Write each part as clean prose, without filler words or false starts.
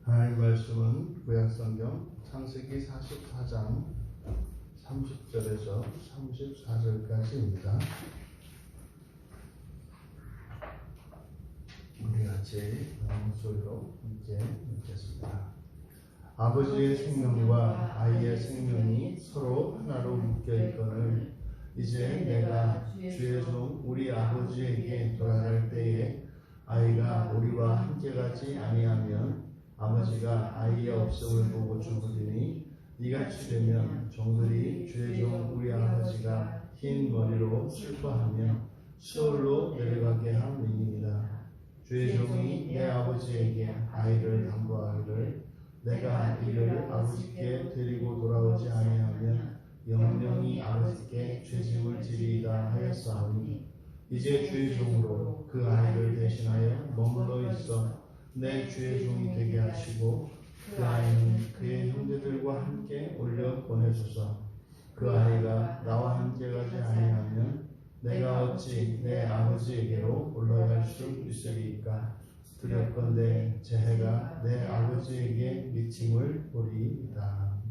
하나님 말씀은 구약성경 창세기 44장 30절에서 34절까지입니다. 우리 같이 목소리로 함께 읽겠습니다. 아버지의 생명과 아이의 생명이 서로 하나로 묶여 있거늘 이제 내가 주의 종 우리 아버지에게 돌아갈 때에 아이가 우리와 함께 가지 아니하면 아버지가 아이의 없음을 보고 죽으리니 이같이 되면 종들이 주의 종 우리 아버지가 흰 머리로 슬퍼하며 시올로 내려가게 함이니이다. 주의 종이 내 아버지에게 아이를 당부하기를 내가 이를 아버지께 데리고 돌아오지 아니하면 영영이 아버지께 죄짐을 지리이다 하였사오니 이제 주의 종으로 그 아이를 대신하여 머물러 있어 내 주의 종이 되게 하시고 그 아이는 그의 형제들과 함께 올려 보내소서. 그 아이가 나와 함께 가지 아니하면 내가 어찌 내 아버지에게로 올라갈 수 있으리이까. 두렵건대 제 해가 내 아버지에게 미침을 보리이다.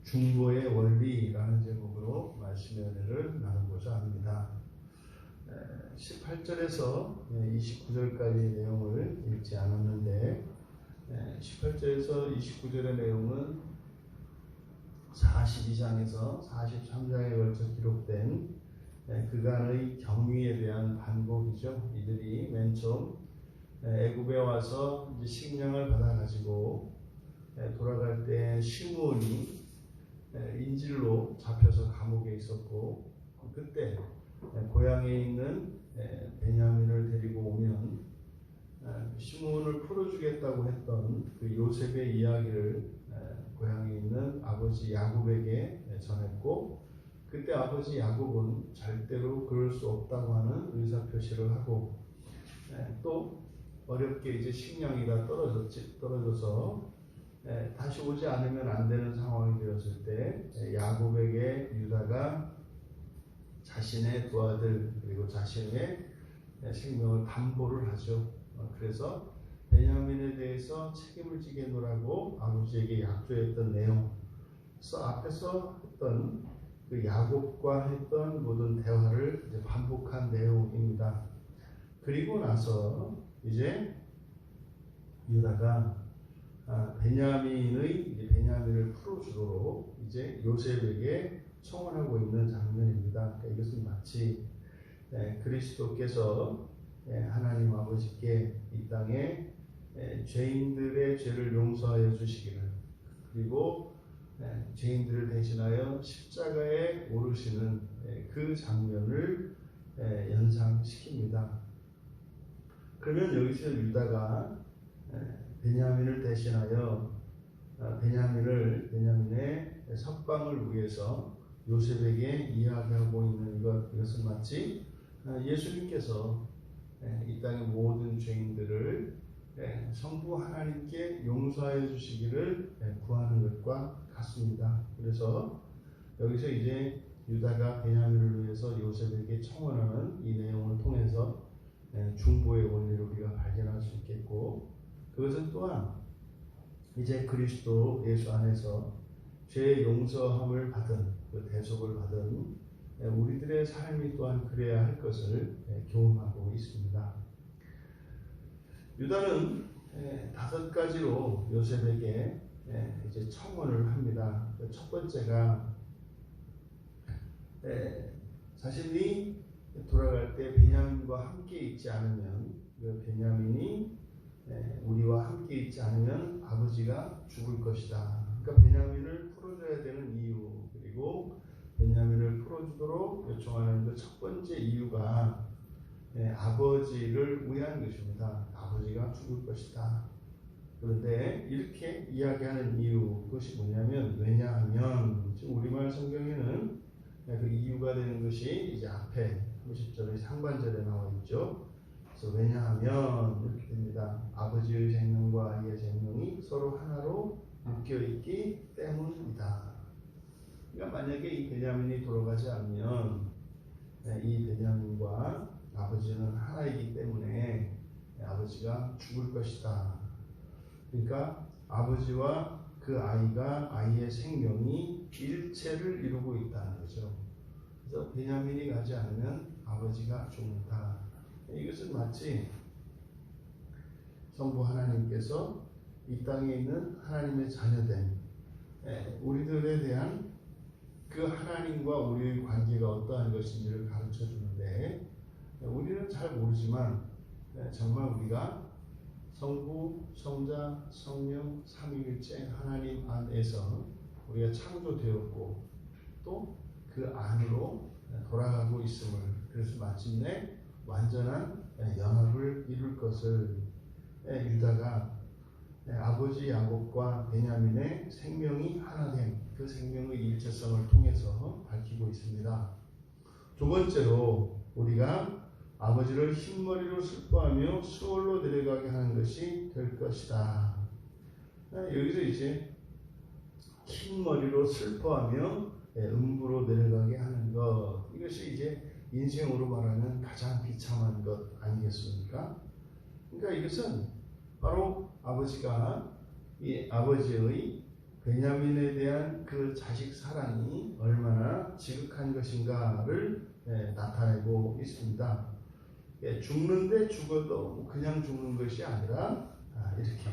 중보의 원리라는 제목으로 말씀의 은혜를 나누고자 합니다. 18절에서 29절까지 내용을 읽지 않았는데 18절에서 29절의 내용은 42장에서 43장에 걸쳐 기록된 그간의 경위에 대한 반복이죠. 이들이 맨 처음 애굽에 와서 이제 식량을 받아가지고 돌아갈 때 시므온이 인질로 잡혀서 감옥에 있었고 그때 고향에 있는 베냐민을 데리고 오면 시므온을 풀어주겠다고 했던 그 요셉의 이야기를 고향에 있는 아버지 야곱에게 전했고 그때 아버지 야곱은 절대로 그럴 수 없다고 하는 의사표시를 하고 또 어렵게 이제 식량이 다 떨어져서 다시 오지 않으면 안 되는 상황이 되었을 때 야곱에게 유다가 자신의 두 아들 그리고 자신의 생명을 담보를 하죠. 그래서 베냐민에 대해서 책임을 지겠노라고 아버지에게 약조했던 내용. 그래서 앞에서 했던 그 야곱과 했던 모든 대화를 이제 반복한 내용입니다. 그리고 나서 이제 유다가 베냐민을 풀어주도록 이제 요셉에게 청원하고 있는 장면입니다. 그러니까 이것은 마치 그리스도께서 하나님 아버지께 이 땅에 죄인들의 죄를 용서하여 주시기를 그리고 죄인들을 대신하여 십자가에 오르시는 그 장면을 연상시킵니다. 그러면 여기서 유다가 베냐민을 대신하여 베냐민의 석방을 위해서 요셉에게 이야기하고 있는 이것은 마치 예수님께서 이 땅의 모든 죄인들을 성부 하나님께 용서하여 주시기를 구하는 것과 같습니다. 그래서 여기서 이제 유다가 베냐민을 위해서 요셉에게 청원하는 이 내용을 통해서 중보의 원리를 우리가 발견할 수 있겠고 그것은 또한 이제 그리스도 예수 안에서 죄의 용서함을 받은 그 대속을 받은 우리들의 삶이 또한 그래야 할 것을 교훈하고 있습니다. 유다는 5가지로 요셉에게 이제 청원을 합니다. 첫 번째가 자신이 돌아갈 때 베냐민과 함께 있지 않으면 그 베냐민이 우리와 함께 있지 않으면 아버지가 죽을 것이다. 그러니까 베냐민을 풀어줘야 되는 이유 그리고 베냐민을 풀어주도록 요청하는 그 첫 번째 이유가 아버지를 위한 것입니다. 아버지가 죽을 것이다. 그런데 이렇게 이야기하는 이유 그것이 뭐냐면 왜냐하면 우리말 성경에는 그 이유가 되는 것이 이제 앞에 30절의 상반절에 나와 있죠. 그래서 왜냐하면 이렇게 됩니다. 아버지의 생명과 아이의 생명이 서로 하나로 묶여있기 때문이다. 그러니까 만약에 이 베냐민이 돌아가지 않으면 이 베냐민과 아버지는 하나이기 때문에 아버지가 죽을 것이다. 그러니까 아버지와 그 아이가 아이의 생명이 일체를 이루고 있다는 거죠. 그래서 베냐민이 가지 않으면 아버지가 죽는다. 이것은 마치 성부 하나님께서 이 땅에 있는 하나님의 자녀된 우리들에 대한 그 하나님과 우리의 관계가 어떠한 것인지를 가르쳐 주는데, 우리는 잘 모르지만 정말 우리가 성부, 성자, 성령, 삼위일체 하나님 안에서 우리가 창조되었고 또 그 안으로 돌아가고 있음을, 그래서 마침내 완전한 연합을 이룰 것을 유다가 아버지 야곱과 베냐민의 생명이 하나됨, 그 생명의 일체성을 통해서 밝히고 있습니다. 두 번째로 우리가 아버지를 흰머리로 슬퍼하며 수월로 내려가게 하는 것이 될 것이다. 여기서 이제 흰머리로 슬퍼하며 음부로 내려가게 하는 것, 이것이 이제 인생으로 말하면 가장 비참한 것 아니겠습니까? 그러니까 이것은 바로 아버지가 이 아버지의 베냐민에 대한 그 자식 사랑이 얼마나 지극한 것인가를 나타내고 있습니다. 죽는데 죽어도 그냥 죽는 것이 아니라 이렇게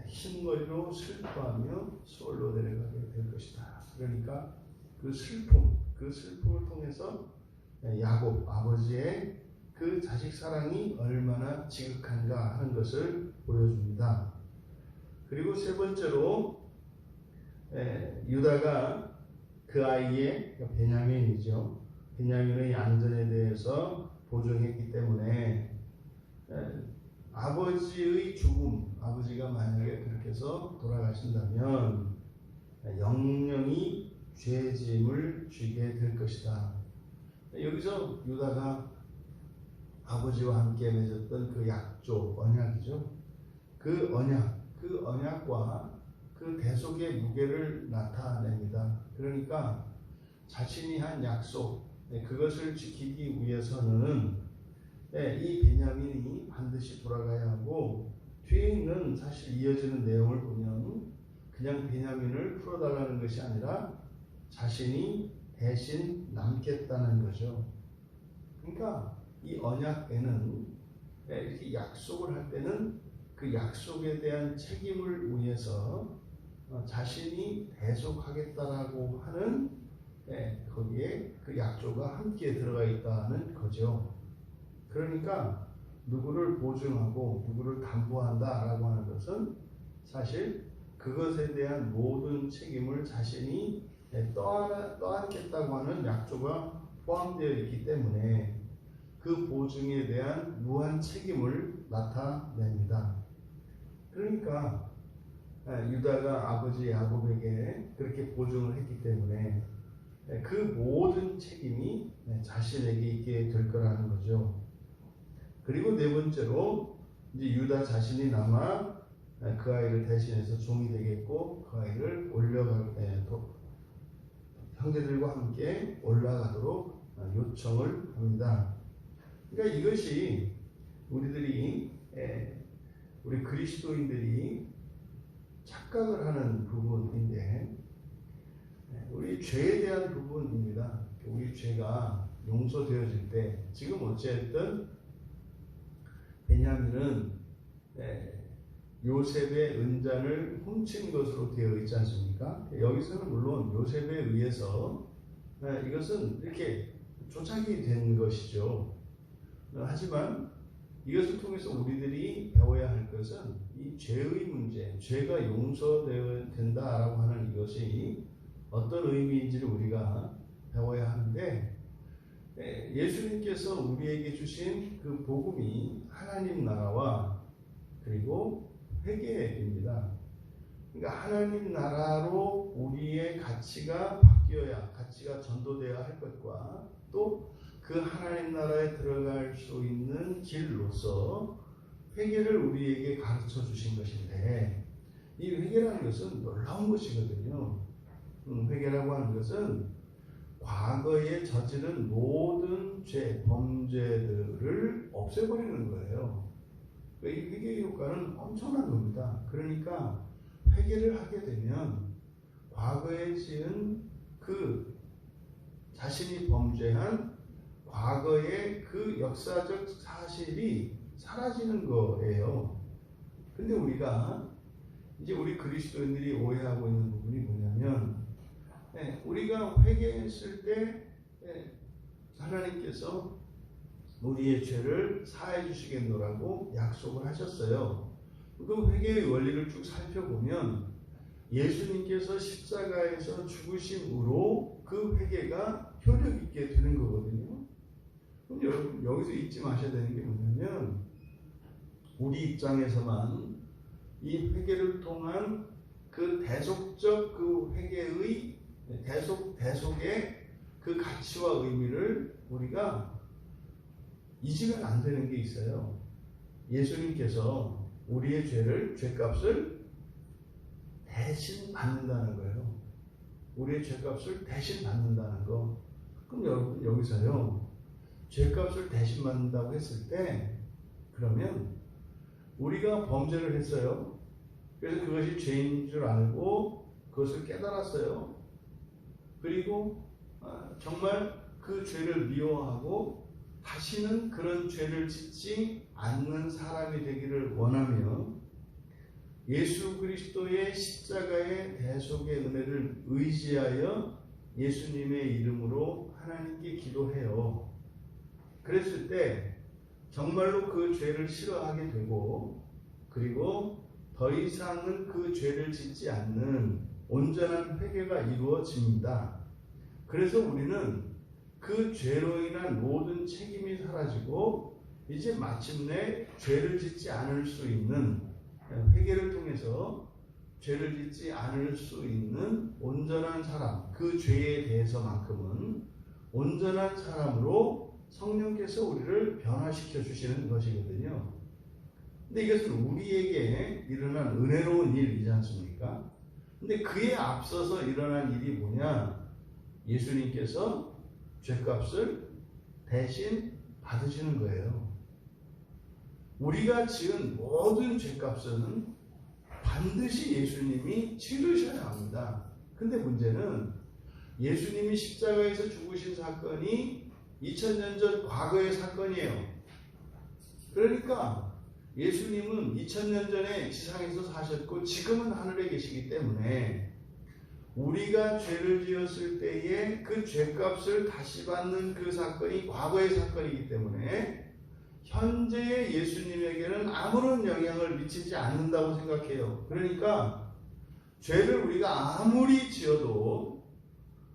흰머리로 슬퍼하며 수월로 내려가게 될 것이다. 그러니까 그 슬픔을 통해서 야곱 아버지의 그 자식 사랑이 얼마나 지극한가 하는 것을 보여줍니다. 그리고 세 번째로 유다가 그 아이의 베냐민이죠. 베냐민의 안전에 대해서 보증했기 때문에 아버지의 죽음, 아버지가 만약에 그렇게 해서 돌아가신다면 영영이 죄짐을 지게 될 것이다. 여기서 유다가 아버지와 함께 맺었던 그 약조, 언약이죠. 그 언약과 그 대속의 무게를 나타냅니다. 그러니까 자신이 한 약속, 그것을 지키기 위해서는 이 베냐민이 반드시 돌아가야 하고, 뒤에 있는 사실 이어지는 내용을 보면 그냥 베냐민을 풀어달라는 것이 아니라 자신이 대신 남겠다는 거죠. 그러니까 이 언약에는 이렇게 약속을 할 때는 그 약속에 대한 책임을 위해서 자신이 대속하겠다라고 하는 거기에 그 약조가 함께 들어가 있다는 거죠. 그러니까 누구를 보증하고 누구를 담보한다라고 하는 것은 사실 그것에 대한 모든 책임을 자신이 떠안겠다고 하는 약조가 포함되어 있기 때문에 그 보증에 대한 무한 책임을 나타냅니다. 그러니까 유다가 아버지 야곱에게 그렇게 보증을 했기 때문에 그 모든 책임이 자신에게 있게 될 거라는 거죠. 그리고 네 번째로 이제 유다 자신이 남아 그 아이를 대신해서 종이 되겠고, 그 아이를 형제들과 함께 올라가도록 요청을 합니다. 그러니까 이것이 우리 그리스도인들이 착각을 하는 부분인데, 우리 죄에 대한 부분입니다. 우리 죄가 용서되어질 때, 지금 어쨌든 베냐민은 요셉의 은잔을 훔친 것으로 되어 있지 않습니까? 여기서는 물론 요셉에 의해서 이것은 이렇게 조작이 된 것이죠. 하지만 이것을 통해서 우리들이 배워야 할 것은 이 죄의 문제, 죄가 용서된다라고 하는 이것이 어떤 의미인지를 우리가 배워야 하는데, 예수님께서 우리에게 주신 그 복음이 하나님 나라와 그리고 회개입니다. 그러니까 하나님 나라로 우리의 가치가 바뀌어야, 가치가 전도되어야 할 것과 또 그 하나님 나라에 들어갈 수 있는 길로서 회개를 우리에게 가르쳐 주신 것인데, 이 회개라는 것은 놀라운 것이거든요. 회개라고 하는 것은 과거에 저지른 모든 죄, 범죄들을 없애버리는 거예요. 이 회개의 효과는 엄청난 겁니다. 그러니까 회개를 하게 되면 과거에 지은 그 자신이 범죄한 과거의 그 역사적 사실이 사라지는 거예요. 근데 우리 그리스도인들이 오해하고 있는 부분이 뭐냐면, 우리가 회개했을 때 하나님께서 우리의 죄를 사해 주시겠노라고 약속을 하셨어요. 그 회개의 원리를 쭉 살펴보면 예수님께서 십자가에서 죽으심으로 그 회개가 효력 있게 되는 거거든요. 그럼 여러분 여기서 잊지 마셔야 되는 게 뭐냐면, 우리 입장에서만 이 회개를 통한 그 대속적 그 회개의 대속의 그 가치와 의미를 우리가 잊으면 안 되는 게 있어요. 예수님께서 우리의 죄값을 대신 받는다는 거예요. 우리의 죄값을 대신 받는다는 거. 그럼 여러분 여기서요, 죄값을 대신 받는다고 했을 때, 그러면 우리가 범죄를 했어요. 그래서 그것이 죄인 줄 알고 그것을 깨달았어요. 그리고 정말 그 죄를 미워하고 다시는 그런 죄를 짓지 않는 사람이 되기를 원하며, 예수 그리스도의 십자가의 대속의 은혜를 의지하여 예수님의 이름으로 하나님께 기도해요. 그랬을 때 정말로 그 죄를 싫어하게 되고, 그리고 더 이상은 그 죄를 짓지 않는 온전한 회개가 이루어집니다. 그래서 우리는 그 죄로 인한 모든 책임이 사라지고 이제 마침내 죄를 짓지 않을 수 있는, 회개를 통해서 죄를 짓지 않을 수 있는 온전한 사람, 그 죄에 대해서만큼은 온전한 사람으로 성령께서 우리를 변화시켜 주시는 것이거든요. 근데 이것은 우리에게 일어난 은혜로운 일이지 않습니까? 근데 그에 앞서서 일어난 일이 뭐냐? 예수님께서 죄값을 대신 받으시는 거예요. 우리가 지은 모든 죄값은 반드시 예수님이 치르셔야 합니다. 근데 문제는 예수님이 십자가에서 죽으신 사건이 2000년 전 과거의 사건이에요. 그러니까 예수님은 2000년 전에 지상에서 사셨고 지금은 하늘에 계시기 때문에 우리가 죄를 지었을 때에 그 죄값을 다시 받는 그 사건이 과거의 사건이기 때문에 현재의 예수님에게는 아무런 영향을 미치지 않는다고 생각해요. 그러니까 죄를 우리가 아무리 지어도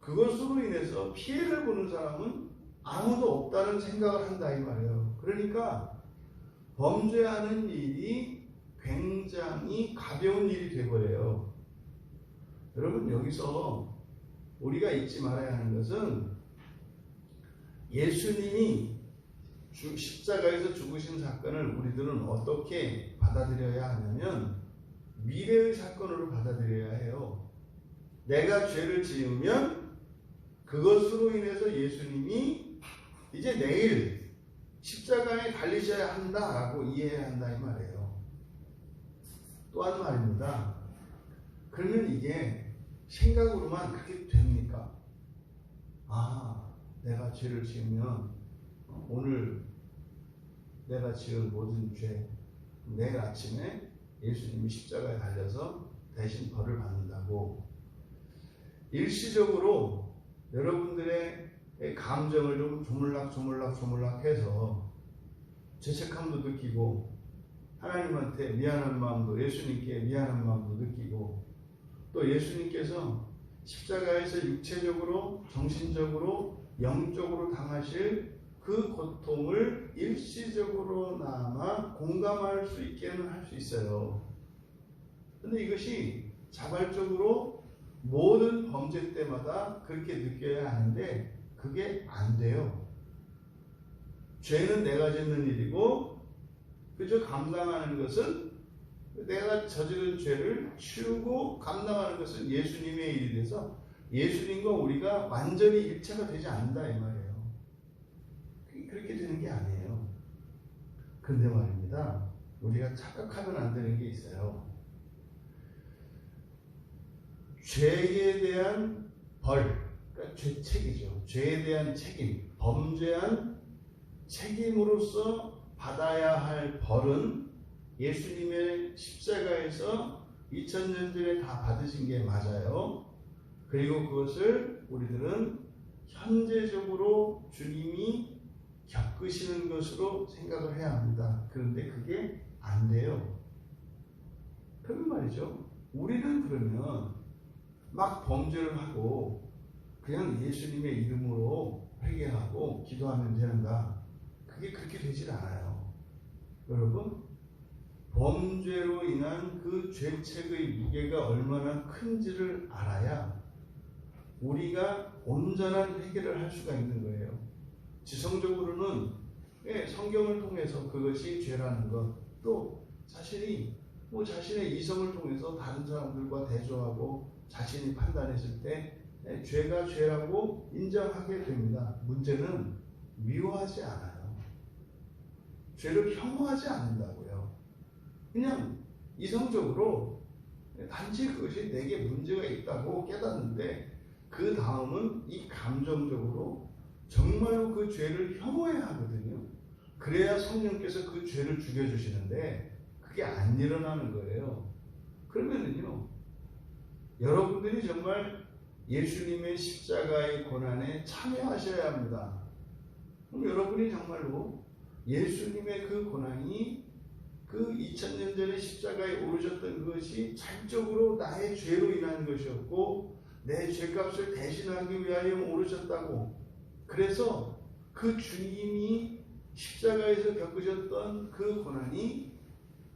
그것으로 인해서 피해를 보는 사람은 아무도 없다는 생각을 한다 이 말이에요. 그러니까 범죄하는 일이 굉장히 가벼운 일이 되버려요. 여러분 여기서 우리가 잊지 말아야 하는 것은, 예수님이 십자가에서 죽으신 사건을 우리들은 어떻게 받아들여야 하냐면 미래의 사건으로 받아들여야 해요. 내가 죄를 지으면 그것으로 인해서 예수님이 이제 내일 십자가에 달리셔야 한다라고 이해해야 한다 이 말이에요. 또한 말입니다. 그러면 이게 생각으로만 그렇게 됩니까? 내가 죄를 지으면 오늘 내가 지은 모든 죄, 내일 아침에 예수님이 십자가에 달려서 대신 벌을 받는다고 일시적으로 여러분들의 감정을 좀 조물락 해서 죄책감도 느끼고 하나님한테 미안한 마음도, 예수님께 미안한 마음도 느끼고, 또 예수님께서 십자가에서 육체적으로, 정신적으로, 영적으로 당하실 그 고통을 일시적으로나마 공감할 수 있게는 할 수 있어요. 근데 이것이 자발적으로 모든 범죄 때마다 그렇게 느껴야 하는데 그게 안 돼요. 죄는 내가 짓는 일이고, 그저 감당하는 것은, 내가 저지른 죄를 치우고 감당하는 것은 예수님의 일이 돼서 예수님과 우리가 완전히 일체가 되지 않는다 이 말이에요. 그렇게 되는 게 아니에요. 근데 말입니다, 우리가 착각하면 안 되는 게 있어요. 죄에 대한 벌, 그러니까 죄책이죠. 죄에 대한 책임, 범죄한 책임으로서 받아야 할 벌은 예수님의 십자가에서 2000년 전에 다 받으신 게 맞아요. 그리고 그것을 우리들은 현재적으로 주님이 겪으시는 것으로 생각을 해야 합니다. 그런데 그게 안 돼요. 그러면 말이죠. 우리는 그러면 막 범죄를 하고 그냥 예수님의 이름으로 회개하고 기도하면 되는가? 그게 그렇게 되질 않아요. 여러분, 범죄로 인한 그 죄책의 무게가 얼마나 큰지를 알아야 우리가 온전한 회개를 할 수가 있는 거예요. 지성적으로는 성경을 통해서 그것이 죄라는 것, 또 자신이 자신의 이성을 통해서 다른 사람들과 대조하고 자신이 판단했을 때 죄가 죄라고 인정하게 됩니다. 문제는 미워하지 않아요. 죄를 혐오하지 않는다고요. 그냥 이성적으로 단지 그것이 내게 문제가 있다고 깨닫는데 그 다음은 이 감정적으로 정말로 그 죄를 혐오해야 하거든요. 그래야 성령께서 그 죄를 죽여주시는데 그게 안 일어나는 거예요. 그러면은요, 여러분들이 정말 예수님의 십자가의 고난에 참여하셔야 합니다. 그럼 여러분이 정말로 예수님의 그 고난이 그 2000년 전에 십자가에 오르셨던 그것이 전적으로 나의 죄로 인한 것이었고 내 죄값을 대신하기 위하여 오르셨다고, 그래서 그 주님이 십자가에서 겪으셨던 그 고난이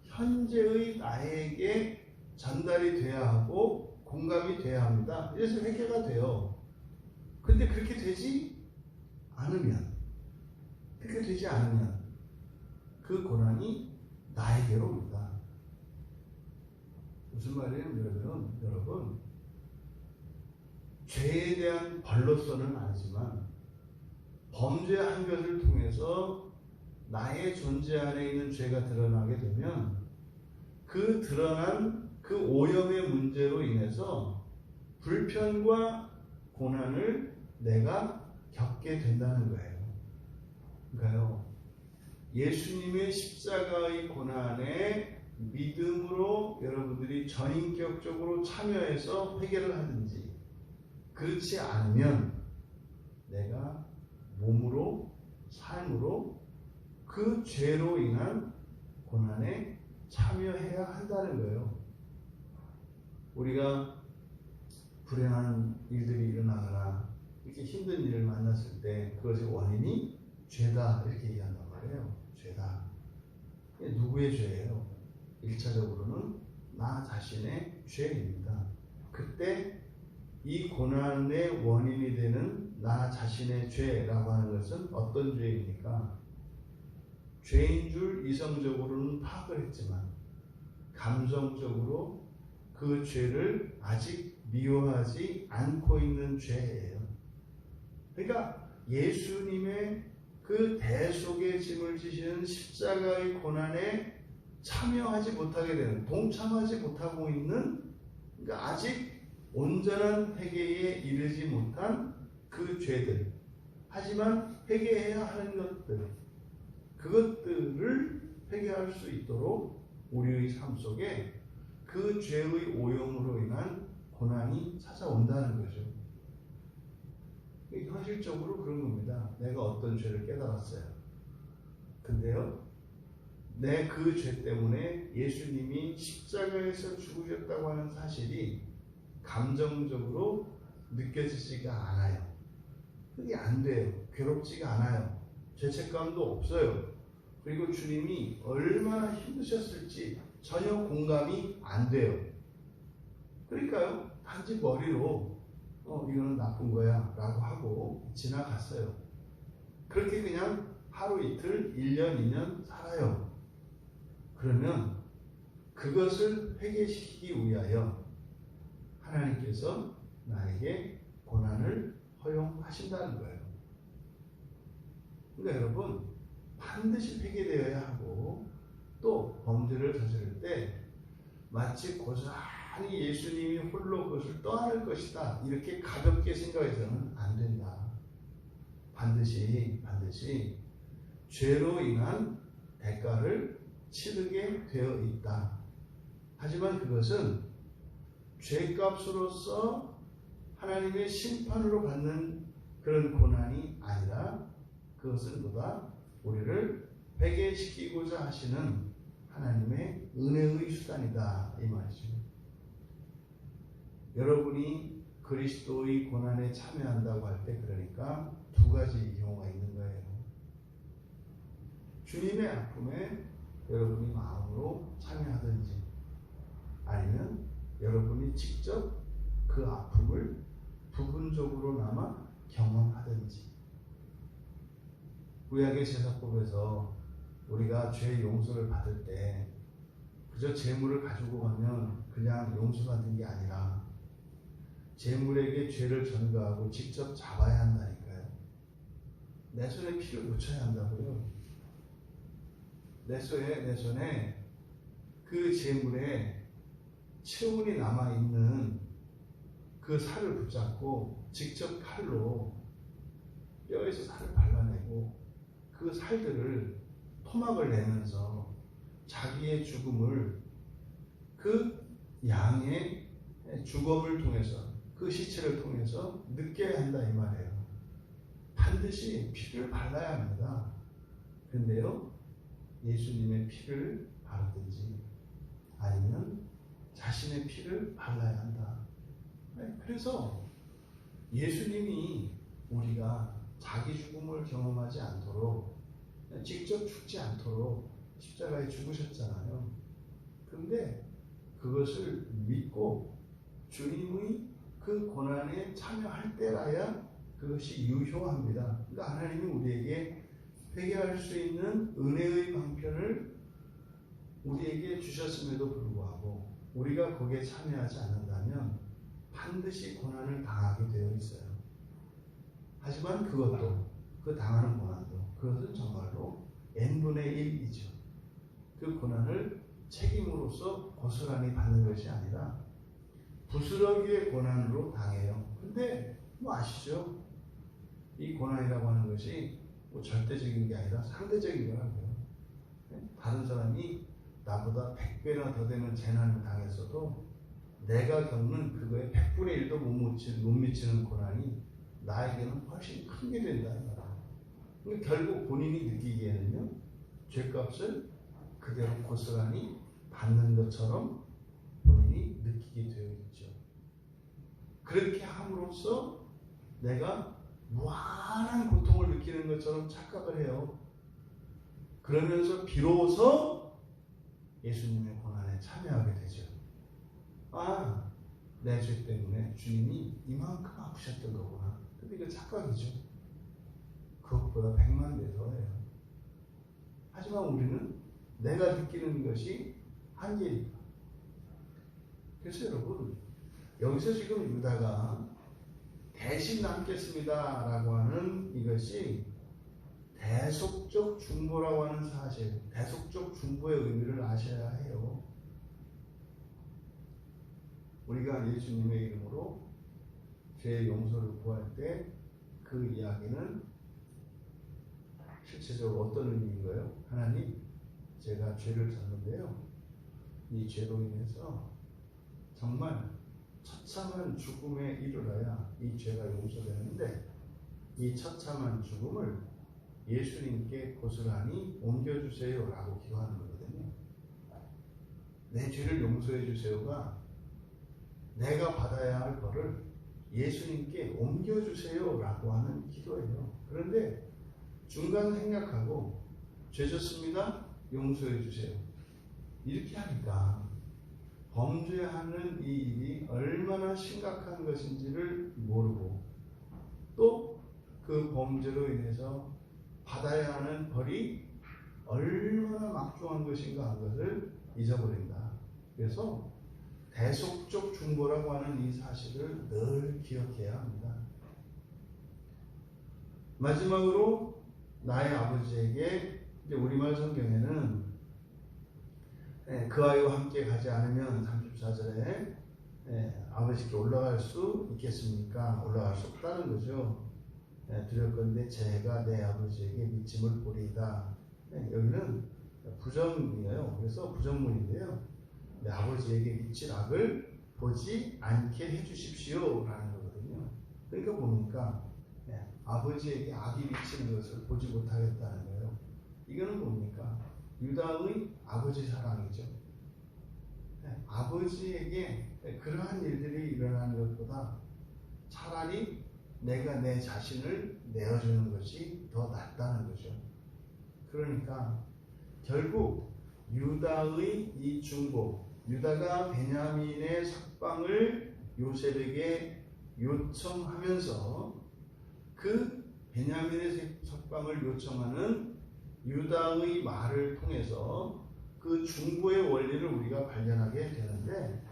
현재의 나에게 전달이 돼야 하고 공감이 돼야 합니다. 그래서 회개가 돼요. 근데 그렇게 되지 않으면 그 고난이 나에게로 옵니다. 무슨 말이에요? 여러분, 죄에 대한 벌로서는 아니지만 범죄한 것을 통해서 나의 존재 안에 있는 죄가 드러나게 되면 그 드러난 그 오염의 문제로 인해서 불편과 고난을 내가 겪게 된다는 거예요. 그러니까요, 예수님의 십자가의 고난에 믿음으로 여러분들이 전인격적으로 참여해서 회개를 하든지, 그렇지 않으면 내가 몸으로, 삶으로 그 죄로 인한 고난에 참여해야 한다는 거예요. 우리가 불행한 일들이 일어나거나 이렇게 힘든 일을 만났을 때 그것의 원인이 죄다 이렇게 얘기한단 말이에요. 죄다. 누구의 죄예요? 1차적으로는 나 자신의 죄입니다. 그때 이 고난의 원인이 되는 나 자신의 죄라고 하는 것은 어떤 죄입니까? 죄인 줄 이성적으로는 파악을 했지만 감정적으로 그 죄를 아직 미워하지 않고 있는 죄예요. 그러니까 예수님의 그 대속의 짐을 지시는 십자가의 고난에 참여하지 못하게 되는, 동참하지 못하고 있는, 그러니까 아직 온전한 회개에 이르지 못한 그 죄들, 하지만 회개해야 하는 것들, 그것들을 회개할 수 있도록 우리의 삶 속에 그 죄의 오염으로 인한 고난이 찾아온다는 거죠. 현실적으로 그런 겁니다. 내가 어떤 죄를 깨달았어요. 근데요, 내 그 죄 때문에 예수님이 십자가에서 죽으셨다고 하는 사실이 감정적으로 느껴지지가 않아요. 그게 안 돼요. 괴롭지가 않아요. 죄책감도 없어요. 그리고 주님이 얼마나 힘드셨을지 전혀 공감이 안 돼요. 그러니까요, 단지 머리로 이거는 나쁜 거야 라고 하고 지나갔어요. 그렇게 그냥 하루 이틀, 1년, 2년 살아요. 그러면 그것을 회개시키기 위하여 하나님께서 나에게 고난을 허용하신다는 거예요. 그러니까 여러분, 반드시 회개되어야 하고 또 범죄를 저지를 때 마치 고스란히 예수님이 홀로 그것을 떠안을 것이다 이렇게 가볍게 생각해서는 안 된다. 반드시 죄로 인한 대가를 치르게 되어 있다. 하지만 그것은 죄값으로서 하나님의 심판으로 받는 그런 고난이 아니라 그것은 보다 우리를 회개시키고자 하시는 하나님의 은혜의 수단이다 이 말이죠. 여러분이 그리스도의 고난에 참여한다고 할 때 그러니까 두 가지 경우가 있는 거예요. 주님의 아픔에 여러분이 마음으로 참여하든지 아니면 여러분이 직접 그 아픔을 부분적으로나마 경험하든지. 구약의 제사법에서 우리가 죄 용서를 받을 때 그저 재물을 가지고 가면 그냥 용서받는 게 아니라 재물에게 죄를 전가하고 직접 잡아야 한다니까요. 내 손에 피를 묻혀야 한다고요. 내 손에 그 재물에 체온이 남아있는 그 살을 붙잡고 직접 칼로 뼈에서 살을 발라내고 그 살들을 토막을 내면서 자기의 죽음을 그 양의 죽음을 통해서 그 시체를 통해서 느껴야 한다 이 말이에요. 반드시 피를 발라야 합니다. 그런데요, 예수님의 피를 바르든지 아니면 자신의 피를 발라야 한다. 그래서 예수님이 우리가 자기 죽음을 경험하지 않도록 직접 죽지 않도록 십자가에 죽으셨잖아요. 그런데 그것을 믿고 주님의 그 고난에 참여할 때라야 그것이 유효합니다. 그러니까 하나님이 우리에게 회개할 수 있는 은혜의 방편을 우리에게 주셨음에도 불구하고 우리가 거기에 참여하지 않는다면 반드시 고난을 당하게 되어 있어요. 하지만 그것도 그 당하는 고난도 그것은 정말로 n분의 1이죠. 그 고난을 책임으로서 고스란히 받는 것이 아니라 부스러기의 고난으로 당해요. 근데 뭐 아시죠? 이 고난이라고 하는 것이 뭐 절대적인 게 아니라 상대적인 거라고요. 다른 사람이 나보다 100배나 더 되는 재난을 당했어도 내가 겪는 그거에 100분의 1도 못 미치는 고난이 나에게는 훨씬 큰 게 된다. 그러니까 결국 본인이 느끼기에는요, 죄값을 그대로 고스란히 받는 것처럼 본인이 느끼게 되어 있죠. 그렇게 함으로써 내가 무한한 고통을 느끼는 것처럼 착각을 해요. 그러면서 비로소 예수님의 고난에 참여하게 되죠. 아, 내 죄 때문에 주님이 이만큼 아프셨던 거구나. 근데 이거 착각이죠. 그것보다 100만 배 더해요. 하지만 우리는 내가 느끼는 것이 한계니까. 그래서 여러분, 여기서 지금 유다가 대신 남겠습니다 라고 하는 이것이 대속적 중보라고 하는 사실, 대속적 중보의 의미를 아셔야 해요. 우리가 예수님의 이름으로 죄의 용서를 구할 때 그 이야기는 실제적으로 어떤 의미인가요? 하나님, 제가 죄를 졌는데요. 이 죄로 인해서 정말 처참한 죽음에 이르러야 이 죄가 용서되는데 이 처참한 죽음을 예수님께 고스란히 옮겨주세요 라고 기도하는 거거든요. 내 죄를 용서해 주세요가 내가 받아야 할 거를 예수님께 옮겨주세요 라고 하는 기도예요. 그런데 중간 생략하고 죄 졌습니다. 용서해 주세요. 이렇게 하니까 범죄하는 이 일이 얼마나 심각한 것인지를 모르고 또 그 범죄로 인해서 받아야 하는 벌이 얼마나 막중한 것인가 한 것을 잊어버린다. 그래서 대속적 중보라고 하는 이 사실을 늘 기억해야 합니다. 마지막으로 나의 아버지에게 이제 우리말 성경에는 그아이와 함께 가지 않으면 34절에 아버지께 올라갈 수 있겠습니까? 올라갈 수 없다는 거죠. 두렵건대 제가 내 아버지에게 미침을 보리이다. 여기는 부정이에요. 그래서 부정문인데요. 내 아버지에게 미칠 악을 보지 않게 해주십시오 라는 거거든요. 그러니까 뭡니까? 아버지에게 악이 미치는 것을 보지 못하겠다는 거예요. 이거는 뭡니까? 유다의 아버지 사랑이죠. 아버지에게 그러한 일들이 일어나는 것보다 차라리 내가 내 자신을 내어주는 것이 더 낫다는 거죠. 그러니까 결국 유다의 이 중보, 유다가 베냐민의 석방을 요셉에게 요청하면서 그 베냐민의 석방을 요청하는 유다의 말을 통해서 그 중보의 원리를 우리가 발견하게 되는데,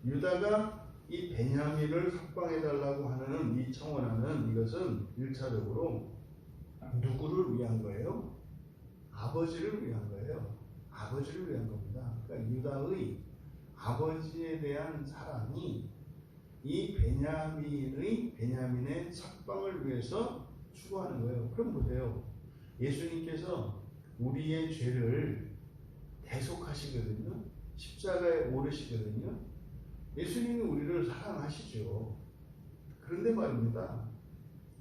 유다가 이 베냐민을 석방해달라고 하는 이 청원하는 이것은 1차적으로 누구를 위한 거예요? 아버지를 위한 거예요. 아버지를 위한 겁니다. 그러니까 유다의 아버지에 대한 사랑이 이 베냐민의 석방을 위해서 추구하는 거예요. 그럼 보세요. 예수님께서 우리의 죄를 대속하시거든요. 십자가에 오르시거든요. 예수님이 우리를 사랑하시죠. 그런데 말입니다.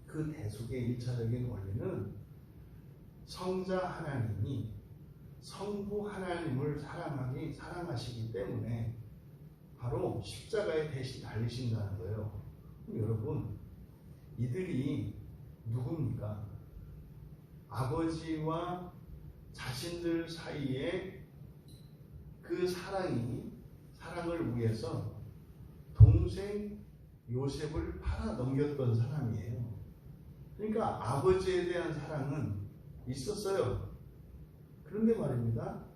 그 대속의 1차적인 원리는 성자 하나님이 성부 하나님을 사랑하시기 때문에 바로 십자가에 대신 달리신다는 거예요. 그럼 여러분, 이들이 누굽니까? 아버지와 자신들 사이에 그 사랑을 위해서 동생 요셉을 팔아 넘겼던 사람이에요. 그러니까 아버지에 대한 사랑은 있었어요. 그런데 말입니다.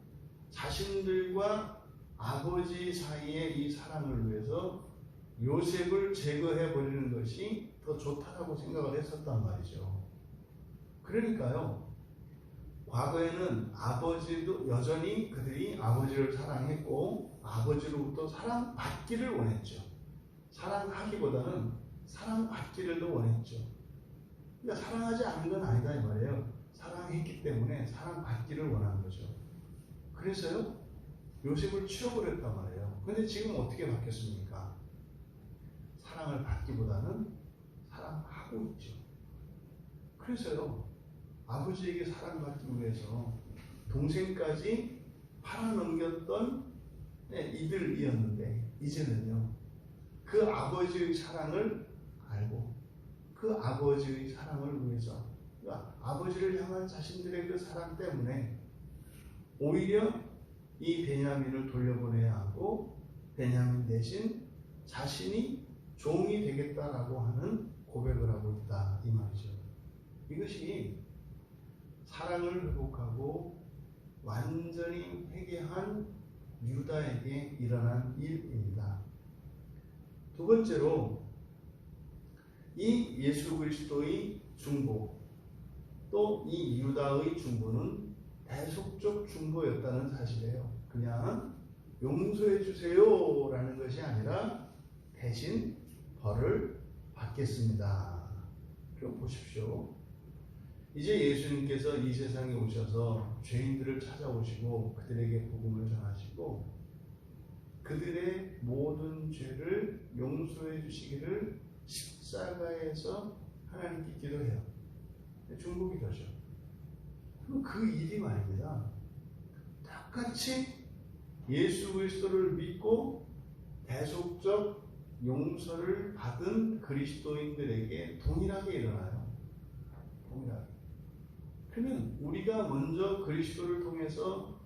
자신들과 아버지 사이의 이 사랑을 위해서 요셉을 제거해 버리는 것이 더 좋다라고 생각을 했었단 말이죠. 그러니까요, 과거에는 아버지도 여전히 그들이 아버지를 사랑했고 아버지로부터 사랑받기를 원했죠. 사랑하기보다는 사랑받기를 더 원했죠. 그러니까 사랑하지 않은 건 아니다 이 말이에요. 사랑했기 때문에 사랑받기를 원한 거죠. 그래서요, 요셉을 치워버렸단 말이에요. 그런데 지금 어떻게 바뀌었습니까? 사랑을 받기보다는 사랑하고 있죠. 그래서요, 아버지에게 사랑받기 위해서 동생까지 팔아넘겼던 이들이었는데, 이제는요, 그 아버지의 사랑을 알고 그 아버지의 사랑을 위해서, 그러니까 아버지를 향한 자신들의 그 사랑 때문에 오히려 이 베냐민을 돌려보내야 하고 베냐민 대신 자신이 종이 되겠다라고 하는 고백을 하고 있다 이 말이죠. 이것이 사랑을 회복하고 완전히 회개한 유다에게 일어난 일입니다. 두 번째로, 이 예수 그리스도의 중보, 또 이 유다의 중보는 대속적 중보였다는 사실이에요. 그냥 용서해 주세요 라는 것이 아니라 대신 벌을 받겠습니다. 그럼 보십시오. 이제 예수님께서 이 세상에 오셔서 죄인들을 찾아오시고 그들에게 복음을 전하시고 그들의 모든 죄를 용서해 주시기를 십자가에서 하나님께 기도해요. 중보기 도죠. 그럼 그 일이 말입니다. 똑같이 예수 그리스도를 믿고 대속적 용서를 받은 그리스도인들에게 동일하게 일어나요. 동일하게. 그러면 우리가 먼저 그리스도를 통해서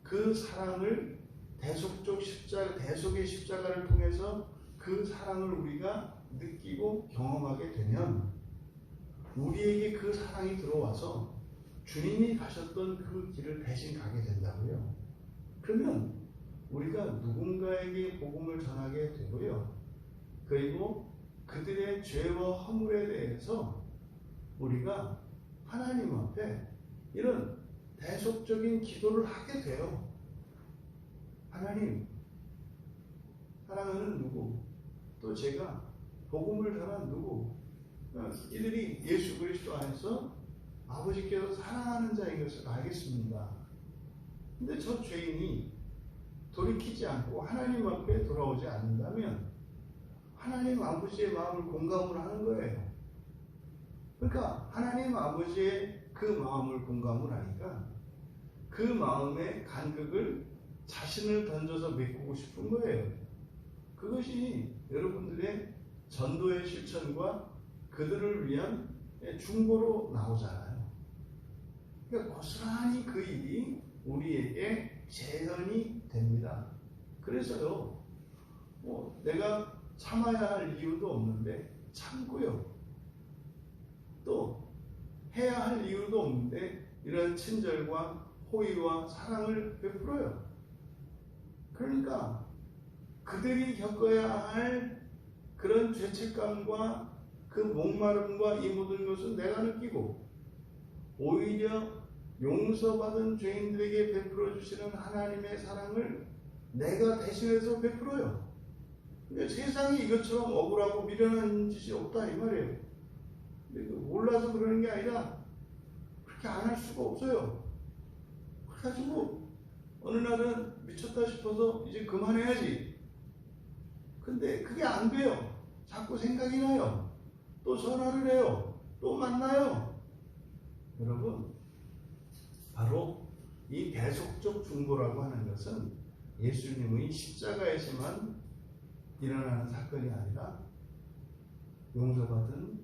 그 사랑을 대속의 십자가를 통해서 그 사랑을 우리가 느끼고 경험하게 되면 우리에게 그 사랑이 들어와서 주님이 가셨던 그 길을 대신 가게 된다고요. 그러면 우리가 누군가에게 복음을 전하게 되고요. 그리고 그들의 죄와 허물에 대해서 우리가 하나님 앞에 이런 대속적인 기도를 하게 돼요. 하나님 사랑하는 누구, 또 제가 복음을 전한 누구, 이들이 예수 그리스도 안에서 아버지께서 사랑하는 자인 것을 알겠습니다. 근데 저 죄인이 돌이키지 않고 하나님 앞에 돌아오지 않는다면 하나님 아버지의 마음을 공감을 하는 거예요. 그러니까 하나님 아버지의 그 마음을 공감을 하니까 그 마음의 간극을 자신을 던져서 메꾸고 싶은 거예요. 그것이 여러분들의 전도의 실천과 그들을 위한 중보로 나오잖아요. 그러니까 고스란히 그 일이 우리에게 재현이 됩니다. 그래서요, 내가 참아야 할 이유도 없는데 참고요. 또 해야 할 이유도 없는데 이런 친절과 호의와 사랑을 베풀어요. 그러니까 그들이 겪어야 할 그런 죄책감과 그 목마름과 이 모든 것은 내가 느끼고 오히려 용서받은 죄인들에게 베풀어 주시는 하나님의 사랑을 내가 대신해서 베풀어요. 그러니까 세상이 이것처럼 억울하고 미련한 짓이 없다 이 말이에요. 몰라서 그러는 게 아니라 그렇게 안 할 수가 없어요. 그래가지고 어느 날은 미쳤다 싶어서 이제 그만해야지. 근데 그게 안 돼요. 자꾸 생각이 나요. 또 전화를 해요. 또 만나요. 여러분, 바로 이 대속적 중보라고 하는 것은 예수님의 십자가에서만 일어나는 사건이 아니라 용서받은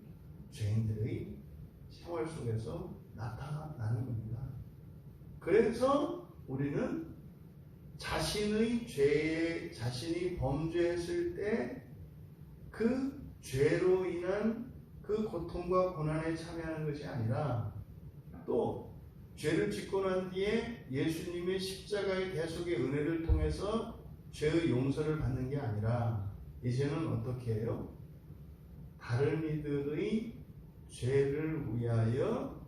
죄인들의 생활 속에서 나타나는 겁니다. 그래서 우리는 자신의 죄에 자신이 범죄했을 때 그 죄로 인한 그 고통과 고난에 참여하는 것이 아니라 또 죄를 짓고 난 뒤에 예수님의 십자가의 대속의 은혜를 통해서 죄의 용서를 받는 게 아니라 이제는 어떻게 해요? 다른 이들의 죄를 위하여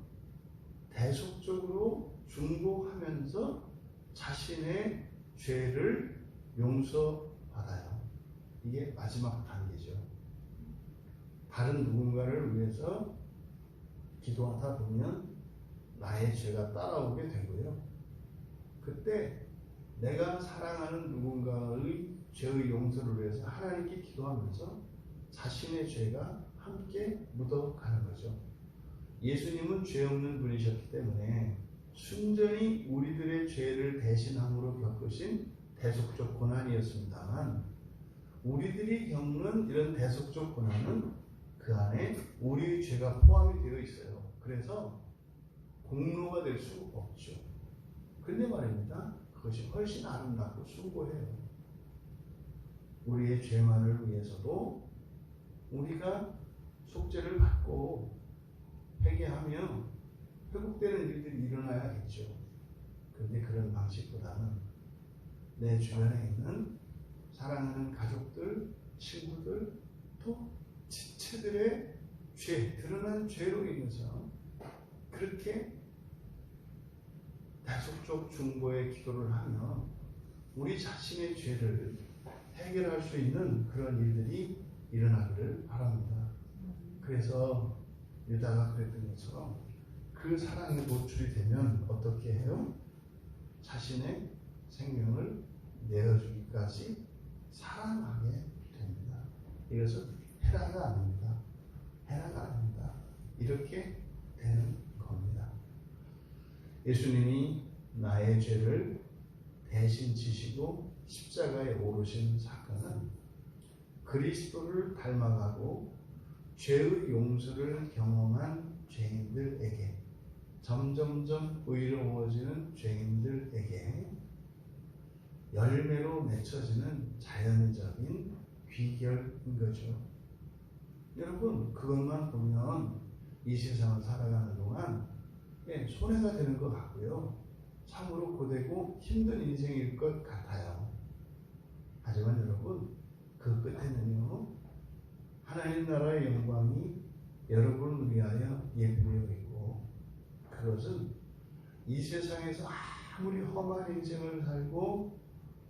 대속적으로 중보하면서 자신의 죄를 용서받아요. 이게 마지막 단계죠. 다른 누군가를 위해서 기도하다 보면 나의 죄가 따라오게 되고요. 그때 내가 사랑하는 누군가의 죄의 용서를 위해서 하나님께 기도하면서 자신의 죄가 함께 묻어가는 거죠. 예수님은 죄 없는 분이셨기 때문에 순전히 우리들의 죄를 대신함으로 겪으신 대속적 고난이었습니다만 우리들이 겪는 이런 대속적 고난은 그 안에 우리의 죄가 포함이 되어 있어요. 그래서 공로가 될 수 없죠. 근데 말입니다. 그것이 훨씬 아름답고 숭고해요. 우리의 죄만을 위해서도 우리가 속죄를 받고 회개하며 회복되는 일들이 일어나야겠죠. 그런데 그런 방식보다는 내 주변에 있는 사랑하는 가족들, 친구들, 또 지체들의 죄, 드러난 죄로 인해서 그렇게 대속적 중보의 기도를 하며 우리 자신의 죄를 해결할 수 있는 그런 일들이 일어나기를 바랍니다. 그래서 유다가 그랬던 것처럼 그 사랑에 노출이 되면 어떻게 해요? 자신의 생명을 내어주기까지 사랑하게 됩니다. 이것은 헤라가 아닙니다. 헤라가 아닙니다. 이렇게 되는 겁니다. 예수님이 나의 죄를 대신 지시고 십자가에 오르신 사건은 그리스도를 닮아가고 죄의 용서를 경험한 죄인들에게 점점점 의로워지는 죄인들에게 열매로 맺혀지는 자연적인 귀결인 거죠. 여러분 그것만 보면 이 세상을 살아가는 동안 손해가 되는 것 같고요. 참으로 고되고 힘든 인생일 것 같아요. 하지만 여러분 그 끝에는요. 하나님 나라의 영광이 여러분을 위하여 예비되어 있고 그것은 이 세상에서 아무리 험한 인생을 살고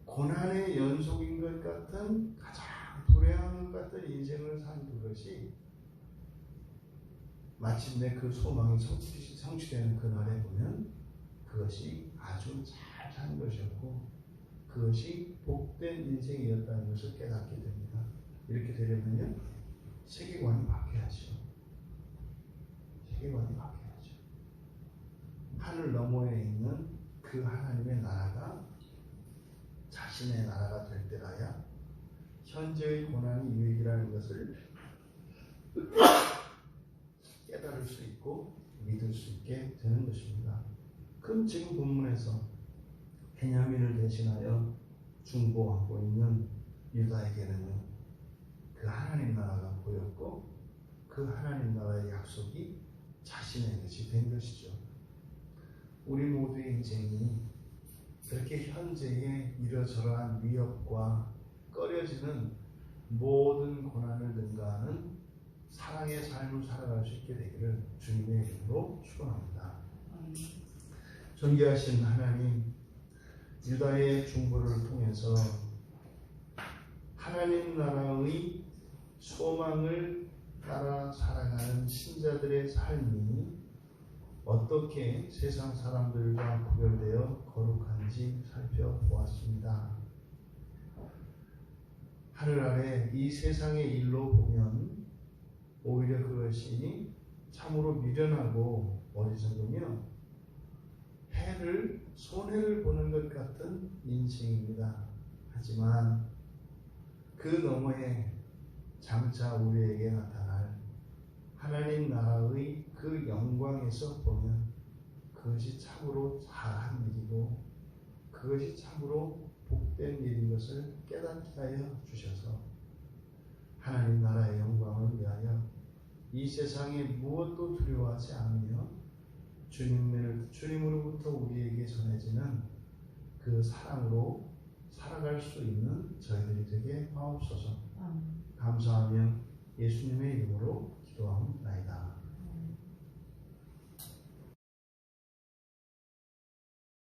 고난의 연속인 것 같은 가장 불행한 것 같은 인생을 산 그것이 마침내 그 소망이 성취되는 그날에 보면 그것이 아주 잘 산 것이었고 그것이 복된 인생이었다는 것을 깨닫게 됩니다. 이렇게 되려면요 세계관이 바뀌어야죠. 세계관이 바뀌어야죠. 하늘 너머에 있는 그 하나님의 나라가 자신의 나라가 될 때라야 현재의 고난이 유익이라는 것을 깨달을 수 있고 믿을 수 있게 되는 것입니다. 그럼 지금 본문에서 베냐민을 대신하여 중보하고 있는 유다에게는요 그 하나님 나라가 보였고 그 하나님 나라의 약속이 자신의 것이 된 것이죠. 우리 모두의 인생이 그렇게 현재의 이러저러한 위협과 꺼려지는 모든 고난을 능가하는 사랑의 삶을 살아갈 수 있게 되기를 주님의 이름으로 축원합니다. 존귀하신 하나님, 유다의 중보를 통해서 하나님 나라의 소망을 따라 살아가는 신자들의 삶이 어떻게 세상 사람들과 구별되어 거룩한지 살펴보았습니다. 하늘 아래 이 세상의 일로 보면 오히려 그것이 참으로 미련하고 어리석으며 손해를 보는 것 같은 인생입니다. 하지만 그 너머에 장차 우리에게 나타날 하나님 나라의 그 영광에서 보면 그것이 참으로 잘한 일이고 그것이 참으로 복된 일인 것을 깨닫게 하여 주셔서 하나님 나라의 영광을 위하여 이 세상에 무엇도 두려워하지 않으며 주님으로부터 우리에게 전해지는 그 사랑으로 살아갈 수 있는 저희들이 되게 하옵소서. 감사하며 예수님의 이름으로 기도하옵나이다.